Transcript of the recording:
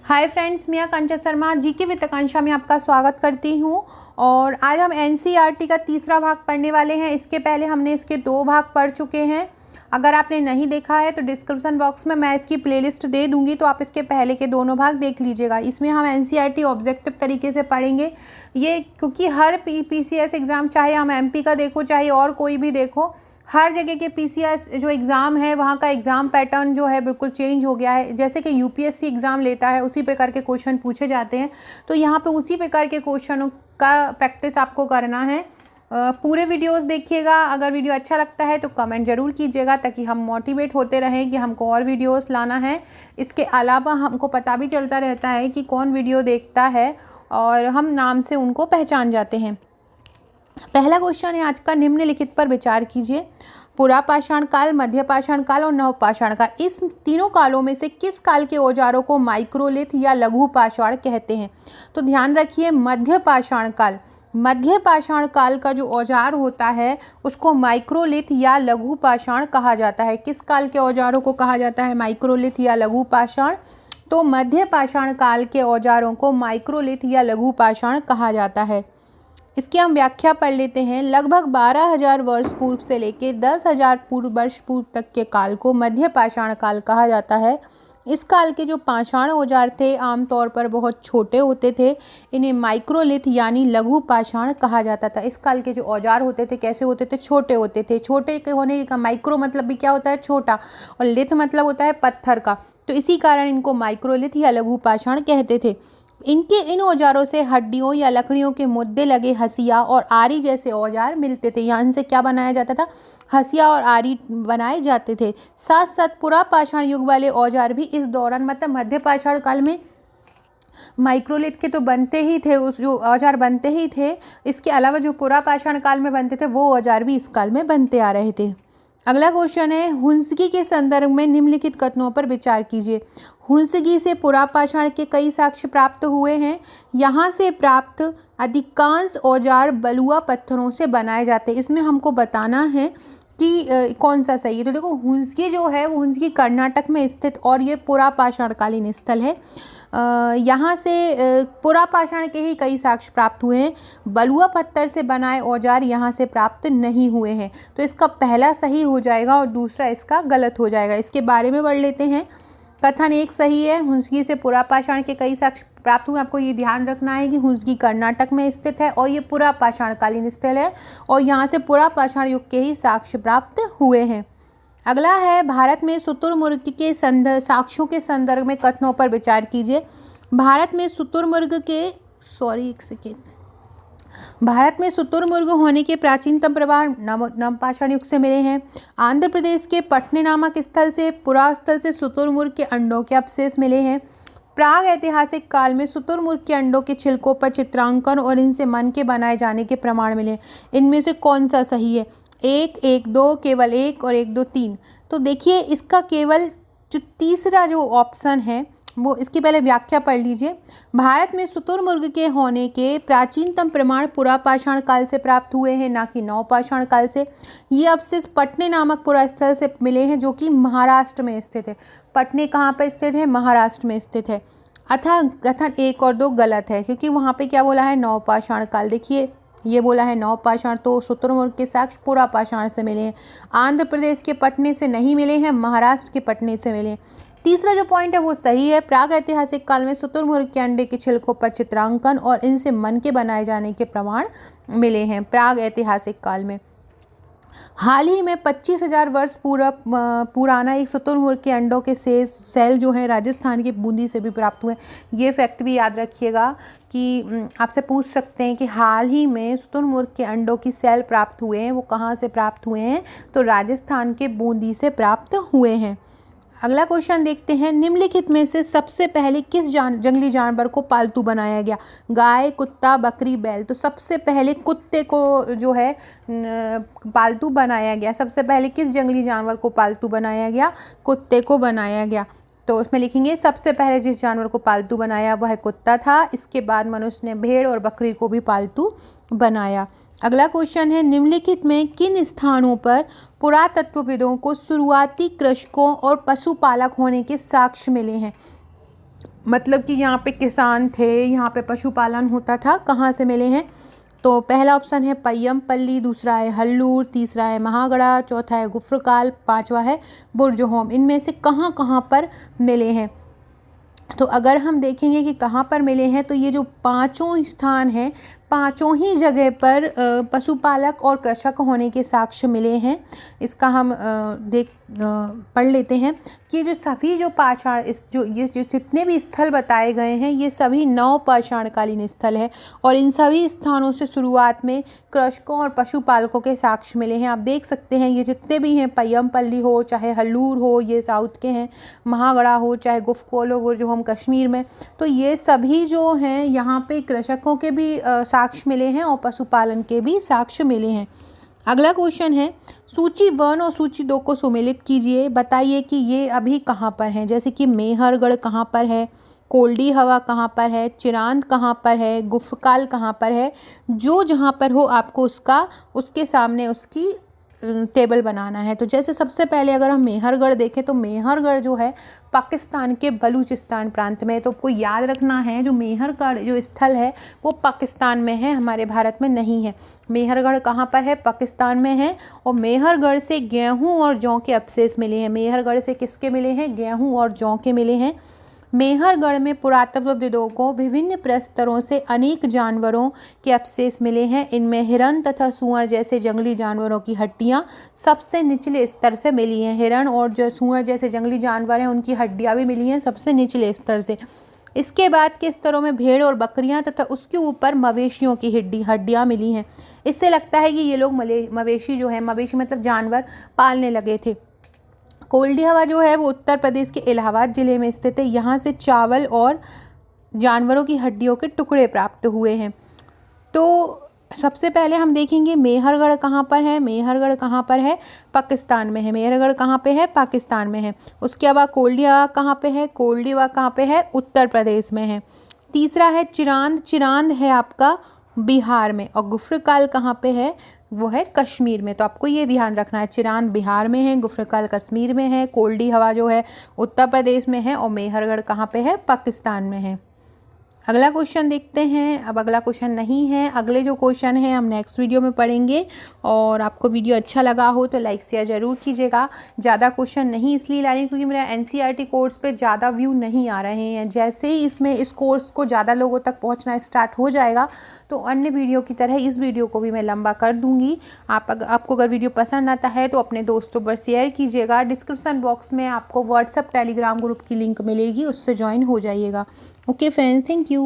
Hi friends, मैं आकांक्षा Sharma GK with आकांक्षा में आपका स्वागत करती हूँ। और आज हम एनसीईआरटी का तीसरा भाग पढ़ने वाले हैं। इसके पहले हमने इसके 2 भाग पढ़ चुके हैं। अगर आपने नहीं देखा है तो डिस्क्रिप्शन बॉक्स में मैं इसकी प्लेलिस्ट दे दूंगी, तो आप इसके पहले के दोनों भाग देख लीजिएगा। इसमें हम एनसीईआरटी ऑब्जेक्टिव तरीके से पढ़ेंगे ये, क्योंकि हर पीसीएस एग्ज़ाम, चाहे हम एमपी का देखो चाहे और कोई भी देखो, हर जगह के पीसीएस जो एग्ज़ाम है वहाँ का एग्ज़ाम पैटर्न जो है बिल्कुल चेंज हो गया है। जैसे कि यूपीएससी एग्ज़ाम लेता है उसी प्रकार के क्वेश्चन पूछे जाते हैं, तो यहाँ पे उसी प्रकार के क्वेश्चनों का प्रैक्टिस आपको करना है। पूरे वीडियोस देखिएगा। अगर वीडियो अच्छा लगता है तो कमेंट ज़रूर कीजिएगा, ताकि हम मोटिवेट होते रहें कि हमको और वीडियोस लाना है। इसके अलावा हमको पता भी चलता रहता है कि कौन वीडियो देखता है, और हम नाम से उनको पहचान जाते हैं। पहला क्वेश्चन है आज का, निम्नलिखित पर विचार कीजिए। पुरापाषाण काल, मध्य पाषाण काल और नवपाषाण काल, इस तीनों कालों में से किस काल के औजारों को माइक्रोलिथ या लघु पाषाण कहते हैं? तो ध्यान रखिए, मध्य पाषाण काल, मध्य पाषाण काल का जो औजार होता है उसको माइक्रोलिथ या लघु पाषाण कहा जाता है। किस काल के औजारों को कहा जाता है माइक्रोलिथ या लघु पाषाण? तो मध्य पाषाण काल के औजारों को माइक्रोलिथ या लघु पाषाण कहा जाता है। इसकी हम व्याख्या पढ़ लेते हैं। लगभग 12,000 वर्ष पूर्व से लेकर 10,000 वर्ष पूर्व तक के काल को मध्य पाषाण काल कहा जाता है। इस काल के जो पाषाण औजार थे आमतौर पर बहुत छोटे होते थे, इन्हें माइक्रोलिथ यानी लघु पाषाण कहा जाता था। इस काल के जो औजार होते थे कैसे होते थे? छोटे होते थे। छोटे के होने का माइक्रो मतलब भी क्या होता है? छोटा, और लिथ मतलब होता है पत्थर का, तो इसी कारण इनको माइक्रोलिथ या लघु पाषाण कहते थे। इन औजारों से हड्डियों या लकड़ियों के मुद्दे लगे हसिया और आरी जैसे औजार मिलते थे। यहाँ से क्या बनाया जाता था? हसिया और आरी बनाए जाते थे। साथ साथ पुरापाषाण युग वाले औजार भी इस दौरान, मतलब मध्य पाषाण काल में माइक्रोलिथ के तो बनते ही थे, उस जो औजार बनते ही थे, इसके अलावा जो पुरापाषाण काल में बनते थे वो औजार भी इस काल में बनते आ रहे थे। अगला क्वेश्चन है, हुंसगी के संदर्भ में निम्नलिखित कथनों पर विचार कीजिए। हुंसगी से पुरापाषाण के कई साक्ष्य प्राप्त हुए हैं। यहाँ से प्राप्त अधिकांश औजार बलुआ पत्थरों से बनाए जाते हैं। इसमें हमको बताना है कि कौन सा सही है। तो देखो, हुंसगी जो है वो हुंसगी कर्नाटक में स्थित, और ये पुरापाषाणकालीन स्थल है। यहाँ से पुरापाषाण के ही कई साक्ष्य प्राप्त हुए हैं। बलुआ पत्थर से बनाए औजार यहाँ से प्राप्त नहीं हुए हैं। तो इसका पहला सही हो जाएगा और दूसरा इसका गलत हो जाएगा। इसके बारे में पढ़ लेते हैं। कथन 1 सही है, हुंसगी से पुरापाषाण के कई साक्ष्य प्राप्त हुए। आपको ये ध्यान रखना है कि हुंसगी कर्नाटक में स्थित है और ये पुरापाषाणकालीन स्थल है, और यहाँ से पुरापाषाण युग के ही साक्ष्य प्राप्त हुए हैं। अगला है, भारत में शुतुरमुर्ग के साक्ष्यों के संदर्भ में कथनों पर विचार कीजिए। भारत में शुतुरमुर्ग होने के प्राचीनतम प्रमाण नवपाषाण युग से मिले हैं। आंध्र प्रदेश के पटने नामक स्थल से पुरास्थल से शुतुरमुर्ग के अंडों के अवशेष मिले हैं। प्राग ऐतिहासिक काल में शुतुरमुर्ग के अंडों के छिलकों पर चित्रांकन और इनसे मन के बनाए जाने के प्रमाण मिले। इनमें से कौन सा सही है? 1, 1, 2, केवल 1 और 1, 2, 3। तो देखिए, इसका केवल जो तीसरा जो ऑप्शन है वो, इसकी पहले व्याख्या पढ़ लीजिए। भारत में शुतुरमुर्ग के होने के प्राचीनतम प्रमाण पुरापाषाण काल से प्राप्त हुए हैं, ना कि नवपाषाण काल से। ये अवशेष पटने नामक पुरास्थल से मिले हैं, जो कि महाराष्ट्र में स्थित है। पटने कहाँ पर स्थित है? महाराष्ट्र में स्थित है। अतः कथन 1 और 2 गलत है, क्योंकि वहाँ पे क्या बोला है? नवपाषाण काल। देखिए, ये बोला है नवपाषाण, तो शुतुरमुर्ग के साक्ष्य पुरापाषाण से मिले हैं। आंध्र प्रदेश के पटने से नहीं मिले हैं, महाराष्ट्र के पटने से मिले हैं। तीसरा जो पॉइंट है वो सही है। प्राग ऐतिहासिक काल में शुतुरमुर्ग के अंडे के छिलकों पर चित्रांकन और इनसे मन के बनाए जाने के प्रमाण मिले हैं प्राग ऐतिहासिक काल में। हाल ही में 25,000 वर्ष पुराना एक शुतुरमुर्ग के अंडों के सेल जो है राजस्थान की बूंदी से भी प्राप्त हुए। ये फैक्ट भी याद रखिएगा कि आपसे पूछ सकते हैं कि हाल ही में शुतुरमुर्ग के अंडों की सेल प्राप्त हुए हैं, वो कहाँ से प्राप्त हुए हैं? तो राजस्थान के बूंदी से प्राप्त हुए हैं। अगला क्वेश्चन देखते हैं, निम्नलिखित में से सबसे पहले किस जंगली जानवर को पालतू बनाया गया? गाय, कुत्ता, बकरी, बैल। तो सबसे पहले कुत्ते को जो है पालतू बनाया गया। सबसे पहले किस जंगली जानवर को पालतू बनाया गया? कुत्ते को बनाया गया। तो उसमें लिखेंगे सबसे पहले जिस जानवर को पालतू बनाया वह कुत्ता था। इसके बाद मनुष्य ने भेड़ और बकरी को भी पालतू बनाया। अगला क्वेश्चन है, निम्नलिखित में किन स्थानों पर पुरातत्वविदों को शुरुआती कृषकों और पशुपालक होने के साक्ष्य मिले हैं? मतलब कि यहाँ पे किसान थे, यहाँ पे पशुपालन होता था, कहाँ से मिले हैं? तो पहला ऑप्शन है पय्यमपल्ली, दूसरा है हल्लूर, तीसरा है महागड़ा, चौथा है गुफ्रकाल, पांचवा है बुर्जहोम। इनमें से कहाँ कहाँ पर मिले हैं? तो अगर हम देखेंगे कि कहाँ पर मिले हैं, तो ये जो पांचों स्थान हैं, पांचों ही जगह पर पशुपालक और कृषक होने के साक्ष्य मिले हैं। इसका हम पढ़ लेते हैं कि जो सभी जो पाषाण ये जो जितने भी स्थल बताए गए हैं, ये सभी नव पाषाणकालीन स्थल है और इन सभी स्थानों से शुरुआत में कृषकों और पशुपालकों के साक्ष्य मिले हैं। आप देख सकते हैं ये जितने भी हैं, पय्यमपल्ली हो चाहे हल्लूर हो, ये साउथ के हैं, महागड़ा हो चाहे गुफ्कोल हो, वो जो हम कश्मीर में, तो ये सभी जो हैं यहाँ पे कृषकों के भी साक्ष्य मिले हैं और पशुपालन के भी साक्ष्य मिले हैं। अगला क्वेश्चन है, सूची 1 और सूची 2 को सुमेलित कीजिए, बताइए कि ये अभी कहाँ पर हैं। जैसे कि मेहरगढ़ कहाँ पर है, कोल्डी हवा कहाँ पर है, चिरांद कहाँ पर है, गुफ्रकाल कहाँ पर है। जो जहाँ पर हो आपको उसके सामने उसकी टेबल बनाना है। तो जैसे सबसे पहले अगर हम मेहरगढ़ देखें, तो मेहरगढ़ जो है पाकिस्तान के बलूचिस्तान प्रांत में है। तो आपको याद रखना है जो मेहरगढ़ जो स्थल है वो पाकिस्तान में है, हमारे भारत में नहीं है। मेहरगढ़ कहाँ पर है? पाकिस्तान में है। और मेहरगढ़ से गेहूँ और जौ के अवशेष मिले हैं। मेहरगढ़ से किसके मिले हैं? गेहूँ और जौ के मिले हैं। मेहरगढ़ में पुरातत्वविदों को विभिन्न प्रस्तरों से अनेक जानवरों के अवशेष मिले हैं। इनमें हिरण तथा सूअर जैसे जंगली जानवरों की हड्डियां सबसे निचले स्तर से मिली हैं। हिरण और जो सूअर जैसे जंगली जानवर हैं, उनकी हड्डियां भी मिली हैं सबसे निचले स्तर से। इसके बाद के स्तरों में भेड़ और बकरियां तथा उसके ऊपर मवेशियों की हड्डियां मिली हैं। इससे लगता है कि ये लोग मवेशी जो है, मवेशी मतलब जानवर, पालने लगे थे। कोल्डी हवा जो है वो उत्तर प्रदेश के इलाहाबाद ज़िले में स्थित है। यहाँ से चावल और जानवरों की हड्डियों के टुकड़े प्राप्त हुए हैं। तो सबसे पहले हम देखेंगे मेहरगढ़ कहाँ पर है। मेहरगढ़ कहाँ पर है? पाकिस्तान में है। मेहरगढ़ कहाँ पे है? पाकिस्तान में है। उसके बाद कोल्डी हवा कहाँ पे है? कोल्डी हवा कहाँ पे है? उत्तर प्रदेश में है। तीसरा है चिरांद। चिरांद है आपका बिहार में। और गुफ्रकाल कहाँ पे है? वो है कश्मीर में। तो आपको ये ध्यान रखना है, चिरांद बिहार में है, गुफ्रकाल कश्मीर में है, कोल्डी हवा जो है उत्तर प्रदेश में है और मेहरगढ़ कहाँ पे है? पाकिस्तान में है। अगला क्वेश्चन देखते हैं। अब अगला क्वेश्चन नहीं है, अगले जो क्वेश्चन है हम नेक्स्ट वीडियो में पढ़ेंगे। और आपको वीडियो अच्छा लगा हो तो लाइक शेयर ज़रूर कीजिएगा। ज़्यादा क्वेश्चन नहीं इसलिए ला रही क्योंकि मेरा NCERT कोर्स पे ज़्यादा व्यू नहीं आ रहे हैं। जैसे ही इस कोर्स को ज़्यादा लोगों तक पहुँचना स्टार्ट हो जाएगा तो अन्य वीडियो की तरह इस वीडियो को भी मैं लंबा कर दूँगी। आपको अगर वीडियो पसंद आता है तो अपने दोस्तों पर शेयर कीजिएगा। डिस्क्रिप्सन बॉक्स में आपको व्हाट्सएप टेलीग्राम ग्रुप की लिंक मिलेगी, उससे ज्वाइन हो जाइएगा। Okay friends, thank you.